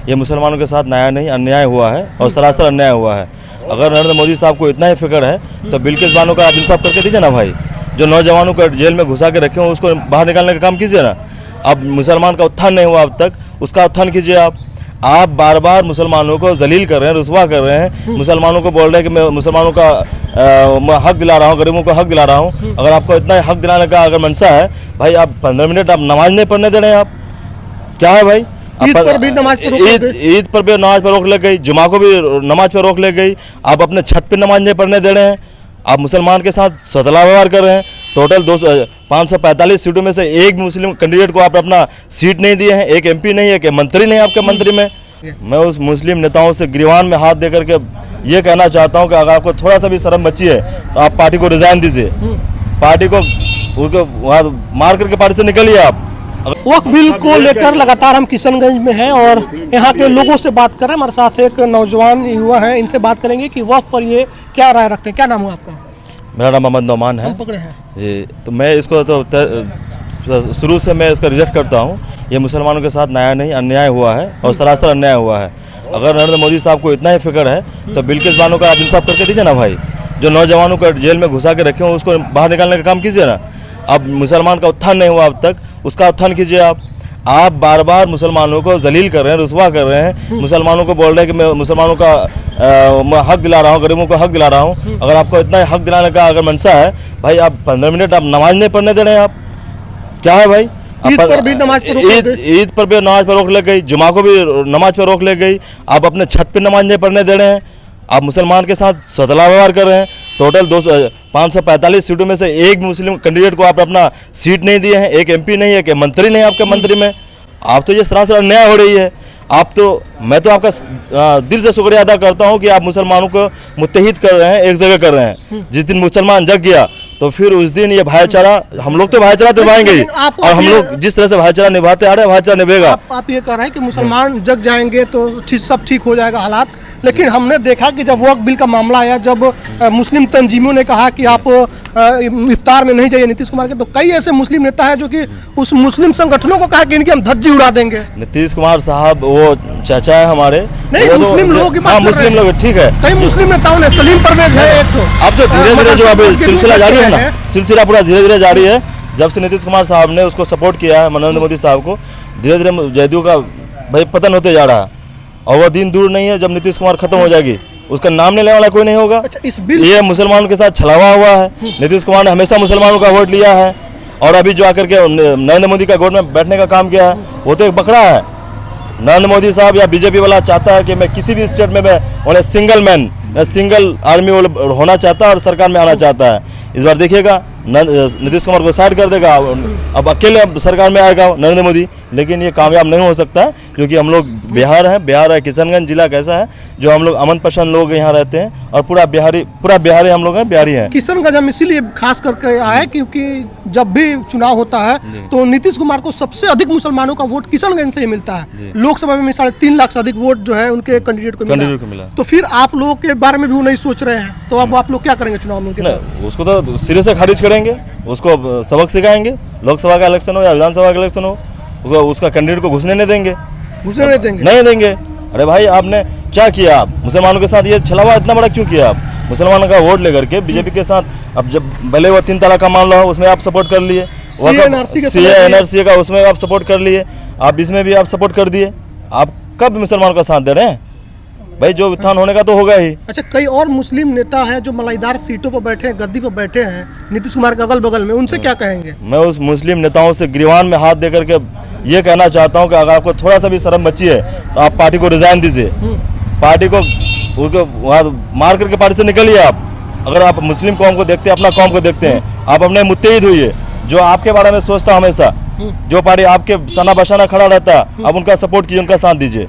ये मुसलमानों के साथ नया नहीं अन्याय हुआ है और सरासर अन्याय हुआ है। अगर नरेंद्र मोदी साहब को इतना ही फिक्र है तो बिल्किस बानो का आप इंसाफ करके दीजिए ना भाई। जो नौजवानों को जेल में घुसा के रखे हो उसको बाहर निकालने का काम कीजिए ना। अब मुसलमान का उत्थान नहीं हुआ अब तक, उसका उत्थान कीजिए आप बार बार मुसलमानों को जलील कर रहे हैं, रुसवा कर रहे हैं। मुसलमानों को बोल रहे हैं कि मैं मुसलमानों का हक दिला रहा हूँ, गरीबों को हक दिला रहा हूँ। अगर आपको इतना हक दिलाने का अगर मनसा है भाई, आप 15 मिनट आप नमाज नहीं पढ़ने दे रहे हैं। आप क्या है भाई, ईद पर भी नमाज पर ईद पर भी नमाज पर रोक लग गई, जुमा को भी नमाज पर रोक लग गई। आप अपने छत पर नमाज नहीं पढ़ने दे रहे हैं। आप मुसलमान के साथ सतला व्यवहार कर रहे हैं। टोटल 545 सीटों में से एक मुस्लिम कैंडिडेट को आप अपना सीट नहीं दिए हैं, एक MP नहीं है, एक मंत्री नहीं है आपके मंत्री में। मैं उस मुस्लिम नेताओं से गिरवान में हाथ दे करके ये कहना चाहता हूं कि अगर आपको थोड़ा सा भी शर्म बची है तो आप पार्टी को रिजाइन दीजिए, पार्टी को मार करके पार्टी से निकलिए आप। वक्फ बिल को लेकर लगातार हम किशनगंज में हैं और यहाँ के लोगों से बात कर रहे हैं। हमारे साथ एक नौजवान युवा है, इनसे बात करेंगे कि वक्फ पर ये क्या राय रखते हैं। क्या नाम है आपका? मेरा नाम मोहम्मद नौमान है। पकड़े हैं जी, तो मैं इसको तो शुरू से मैं इसका रिजेक्ट करता हूँ। ये मुसलमानों के साथ नया नहीं अन्याय हुआ है और सरासर अन्याय हुआ है। अगर नरेंद्र मोदी साहब को इतना ही फिक्र है तो बिल्किस बानो का आप इंसाफ करके दीजिए ना भाई। जो नौजवानों को जेल में घुसा के रखे हो उसको बाहर निकालने का काम कीजिए ना। अब मुसलमान का उत्थान नहीं हुआ अब तक, उसका उत्थान कीजिए आप बार बार मुसलमानों को जलील कर रहे हैं, रुसवा कर रहे हैं। मुसलमानों को बोल रहे हैं कि मैं मुसलमानों का हक दिला रहा हूँ, गरीबों को हक दिला रहा हूँ। अगर आपको इतना हक दिलाने का अगर मनसा है भाई, आप 15 मिनट आप नमाज नहीं पढ़ने दे रहे हैं। आप क्या है भाई, ईद पर भी नमाज पर रोक लग गई, जुमा को भी नमाज पर रोक लग गई। आप अपने छत पर नमाज नहीं पढ़ने दे रहे हैं। आप मुसलमान के साथ सतला व्यवहार कर रहे हैं। टोटल 545 सीटों में से एक मुस्लिम कैंडिडेट को आप अपना सीट नहीं दिए हैं, एक MP नहीं है, एक मंत्री नहीं है आपके मंत्री में। आप तो ये सरासर अन्याय हो रही है। मैं तो आपका दिल से शुक्रिया अदा करता हूं कि आप मुसलमानों को मुत्तहिद कर रहे हैं, एक जगह कर रहे हैं। जिस दिन मुसलमान जग गया तो फिर उस दिन ये भाईचारा, हम लोग तो भाईचारा निभाएंगे ही, और हम लोग जिस तरह से भाईचारा निभाते आ रहे हैं भाईचारा निभेगा। आप ये कह रहे हैं कि मुसलमान जग जाएंगे तो सब ठीक हो जाएगा हालात, लेकिन हमने देखा कि जब वक्फ बिल का मामला आया, जब मुस्लिम तंजीमों ने कहा कि आप इफ्तार में नहीं जाइए नीतीश कुमार के, तो कई ऐसे मुस्लिम नेता हैं जो कि उस मुस्लिम संगठनों को कहा कि इनकी हम धज्जी उड़ा देंगे। नीतीश कुमार साहब वो चाचा है हमारे, नहीं मुस्लिम लोग, मुस्लिम लोग ठीक है। कई मुस्लिम नेताओं ने, सलीम परवेज है एक तो। अब जो धीरे धीरे जो अभी सिलसिला जारी है ना, सिलसिला पूरा धीरे धीरे जारी है। जब से नीतीश कुमार साहब ने उसको सपोर्ट किया है, नरेंद्र मोदी साहब को, धीरे धीरे जदयू का भाई पतन होते जा रहा है। और वह दिन दूर नहीं है जब नीतीश कुमार खत्म हो जाएगी, उसका नाम लेने वाला कोई नहीं होगा। अच्छा, इस बिल ये मुसलमानों के साथ छलावा हुआ है। नीतीश कुमार ने हमेशा मुसलमानों का वोट लिया है, और अभी जो आकर के नरेंद्र मोदी का गोद में बैठने का काम किया है वो तो एक बकरा है। नरेंद्र मोदी साहब या बीजेपी वाला चाहता है कि मैं किसी भी स्टेट में मैं उन्हें सिंगल मैन, सिंगल आर्मी होना चाहता है और सरकार में आना चाहता है। इस बार देखिएगा नीतीश कुमार को साइड कर देगा, अब अकेले सरकार में आएगा नरेंद्र मोदी। लेकिन ये कामयाब नहीं हो सकता है, क्योंकि हम लोग बिहार है, किशनगंज जिला कैसा है, जो हम लोग अमन पसंद लोग यहाँ रहते हैं, और पूरा बिहारी हम लोग हैं, बिहारी हैं। किशनगंज हम इसीलिए खास करके आए क्योंकि जब भी चुनाव होता है तो नीतीश कुमार को सबसे अधिक मुसलमानों का वोट किशनगंज से ही मिलता है। लोकसभा में 3.5 लाख से अधिक वोट जो है उनके कैंडिडेट को मिला। तो फिर आप लोगों के बारे में भी वो नहीं सोच रहे हैं, तो अब आप लोग क्या करेंगे चुनाव में? उसको तो सिरे से खारिज करेंगे, उसको सबक सिखाएंगे। लोकसभा का इलेक्शन हो या विधानसभा का इलेक्शन हो, उसका कैंडिडेट को घुसने नहीं देंगे, नहीं देंगे। अरे भाई, आपने क्या किया? आप मुसलमानों के साथ ये छलावा इतना बड़ा क्यों किया? आप मुसलमानों का वोट लेकर के बीजेपी के साथ, अब जब भले वो 3 तलाक का मामला हो उसमें आप सपोर्ट कर लिए, CA का उसमें आप सपोर्ट कर लिए, आप इसमें भी आप सपोर्ट कर दिए। आप कब मुसलमानों का साथ दे रहे हैं भाई? जो उत्थान होने का तो होगा ही। अच्छा, कई और मुस्लिम नेता हैं जो मलाईदार सीटों पर बैठे हैं, गद्दी पर बैठे हैं नीतीश कुमार के अगल बगल में, उनसे क्या कहेंगे? मैं उस मुस्लिम नेताओं से गिरवान में हाथ दे करके ये कहना चाहता हूं कि अगर आपको थोड़ा सा भी शर्म बची है तो आप पार्टी को रिजाइन दीजिए, पार्टी को मार करके पार्टी से निकलिए आप। अगर आप मुस्लिम कौम को देखते हैं, अपना कौम को देखते हैं, आप अपने मुत्तहिद हुई है। जो आपके बारे में सोचता हमेशा, जो पार्टी आपके सना बशाना खड़ा रहता है, आप उनका सपोर्ट कीजिए, उनका साथ दीजिए।